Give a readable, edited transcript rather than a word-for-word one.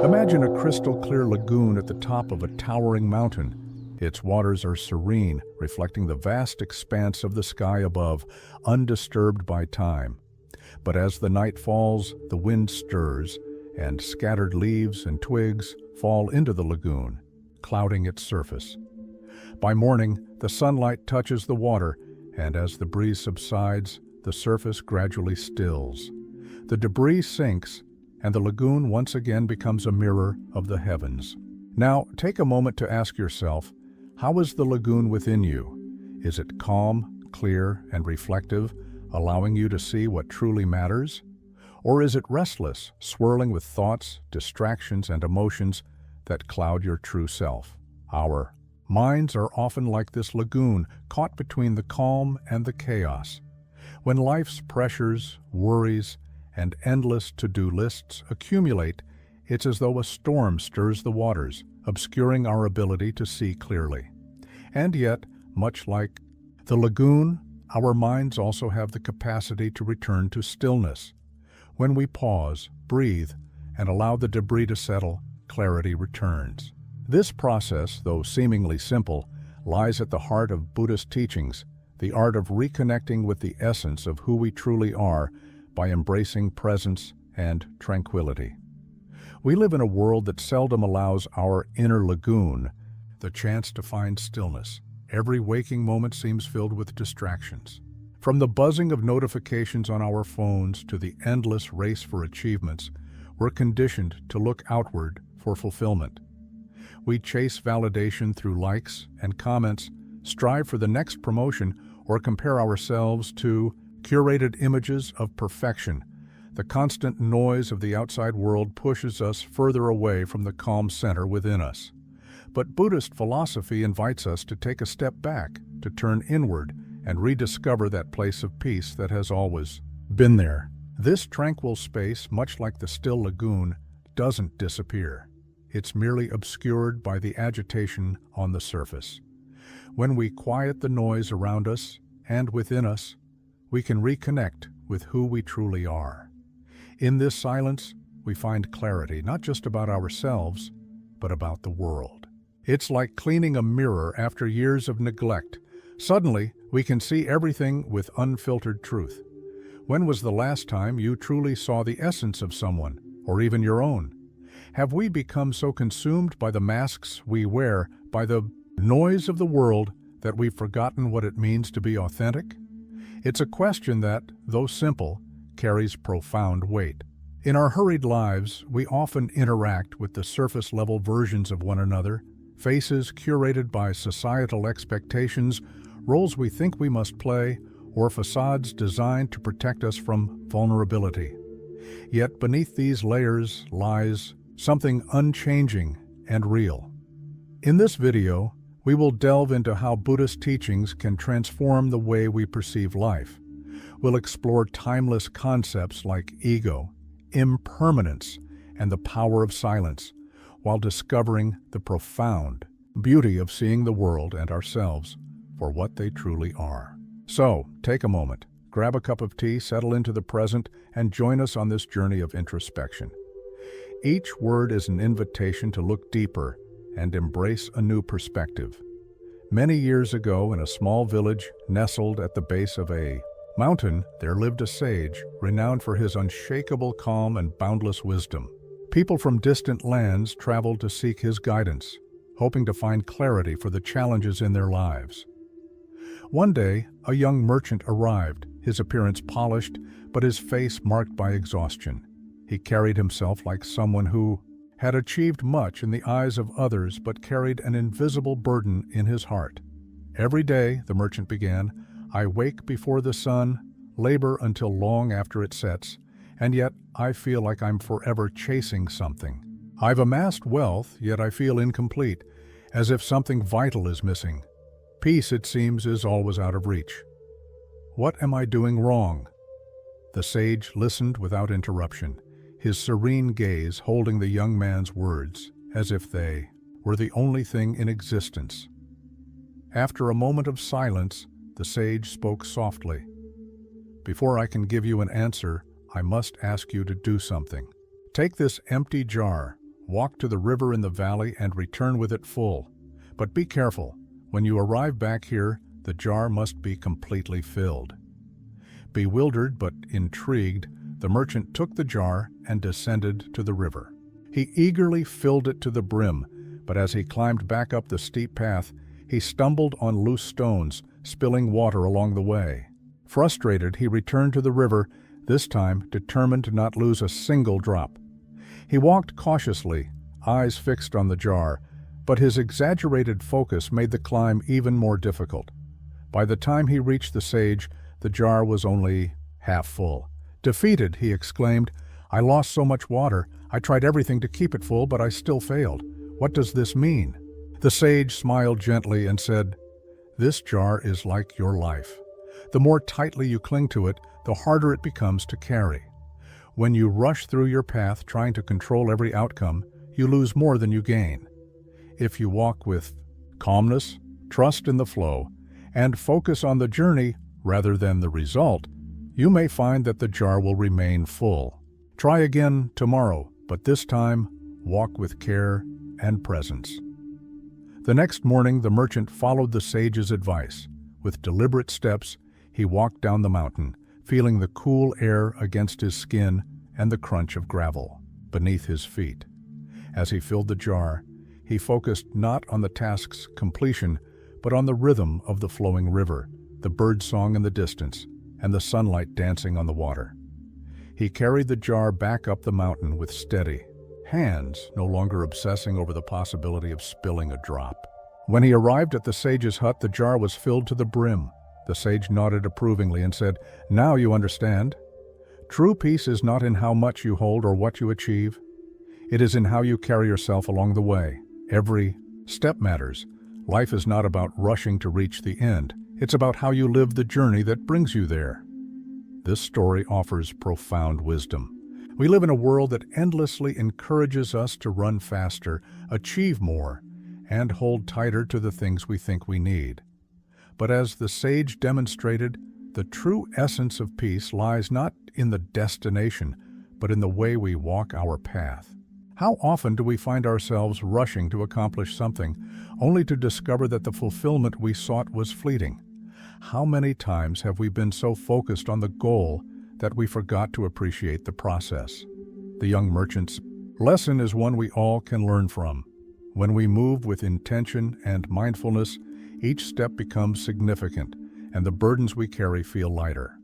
Imagine a crystal-clear lagoon at the top of a towering mountain. Its waters are serene, reflecting the vast expanse of the sky above, undisturbed by time. But as the night falls, the wind stirs, and scattered leaves and twigs fall into the lagoon, clouding its surface. By morning, the sunlight touches the water, and as the breeze subsides, the surface gradually stills. The debris sinks, and the lagoon once again becomes a mirror of the heavens. Now, take a moment to ask yourself, how is the lagoon within you? Is it calm, clear, and reflective, allowing you to see what truly matters? Or is it restless, swirling with thoughts, distractions, and emotions that cloud your true self? Our minds are often like this lagoon, caught between the calm and the chaos. When life's pressures, worries, and endless to-do lists accumulate, it's as though a storm stirs the waters, obscuring our ability to see clearly. And yet, much like the lagoon, our minds also have the capacity to return to stillness. When we pause, breathe, and allow the debris to settle, clarity returns. This process, though seemingly simple, lies at the heart of Buddhist teachings, the art of reconnecting with the essence of who we truly are by embracing presence and tranquility. We live in a world that seldom allows our inner lagoon the chance to find stillness. Every waking moment seems filled with distractions. From the buzzing of notifications on our phones to the endless race for achievements, we're conditioned to look outward for fulfillment. We chase validation through likes and comments, strive for the next promotion, or compare ourselves to curated images of perfection. The constant noise of the outside world pushes us further away from the calm center within us. But Buddhist philosophy invites us to take a step back, to turn inward, and rediscover that place of peace that has always been there. This tranquil space, much like the still lagoon, doesn't disappear. It's merely obscured by the agitation on the surface. When we quiet the noise around us and within us, we can reconnect with who we truly are. In this silence, we find clarity, not just about ourselves, but about the world. It's like cleaning a mirror after years of neglect. Suddenly, we can see everything with unfiltered truth. When was the last time you truly saw the essence of someone, or even your own? Have we become so consumed by the masks we wear, by the noise of the world, that we've forgotten what it means to be authentic? It's a question that, though simple, carries profound weight. In our hurried lives, we often interact with the surface-level versions of one another, faces curated by societal expectations, roles we think we must play, or facades designed to protect us from vulnerability. Yet beneath these layers lies something unchanging and real. In this video, we will delve into how Buddhist teachings can transform the way we perceive life. We'll explore timeless concepts like ego, impermanence, and the power of silence, while discovering the profound beauty of seeing the world and ourselves for what they truly are. So, take a moment, grab a cup of tea, settle into the present, and join us on this journey of introspection. Each word is an invitation to look deeper and embrace a new perspective. Many years ago, in a small village nestled at the base of a mountain, there lived a sage renowned for his unshakable calm and boundless wisdom. People from distant lands traveled to seek his guidance, hoping to find clarity for the challenges in their lives. One day, a young merchant arrived, his appearance polished, but his face marked by exhaustion. He carried himself like someone who had achieved much in the eyes of others but carried an invisible burden in his heart. Every day, the merchant began, I wake before the sun, labor until long after it sets, and yet I feel like I'm forever chasing something. I've amassed wealth, yet I feel incomplete, as if something vital is missing. Peace, it seems, is always out of reach. What am I doing wrong? The sage listened without interruption, his serene gaze holding the young man's words as if they were the only thing in existence. After a moment of silence, the sage spoke softly. Before I can give you an answer, I must ask you to do something. Take this empty jar, Walk to the river in the valley and return with it full. But be careful. When you arrive back here, the jar must be completely filled." Bewildered but intrigued, the merchant took the jar and descended to the river. He eagerly filled it to the brim, but as he climbed back up the steep path, he stumbled on loose stones, spilling water along the way. Frustrated, he returned to the river, this time determined to not lose a single drop. He walked cautiously, eyes fixed on the jar, but his exaggerated focus made the climb even more difficult. By the time he reached the sage, the jar was only half full. Defeated, he exclaimed, "I lost so much water. I tried everything to keep it full, but I still failed. What does this mean?" The sage smiled gently and said, "This jar is like your life. The more tightly you cling to it, the harder it becomes to carry. When you rush through your path trying to control every outcome, you lose more than you gain. If you walk with calmness, trust in the flow, and focus on the journey rather than the result, you may find that the jar will remain full. Try again tomorrow, but this time, walk with care and presence." The next morning, the merchant followed the sage's advice. With deliberate steps, he walked down the mountain, feeling the cool air against his skin and the crunch of gravel beneath his feet. As he filled the jar, he focused not on the task's completion, but on the rhythm of the flowing river, the bird song in the distance, and the sunlight dancing on the water. He carried the jar back up the mountain with steady hands, no longer obsessing over the possibility of spilling a drop. When he arrived at the sage's hut, the jar was filled to the brim. The sage nodded approvingly and said, "Now you understand. True peace is not in how much you hold or what you achieve. It is in how you carry yourself along the way. Every step matters. Life is not about rushing to reach the end. It's about how you live the journey that brings you there." This story offers profound wisdom. We live in a world that endlessly encourages us to run faster, achieve more, and hold tighter to the things we think we need. But as the sage demonstrated, the true essence of peace lies not in the destination, but in the way we walk our path. How often do we find ourselves rushing to accomplish something, only to discover that the fulfillment we sought was fleeting? How many times have we been so focused on the goal that we forgot to appreciate the process? The young merchant's lesson is one we all can learn from. When we move with intention and mindfulness, each step becomes significant, and the burdens we carry feel lighter.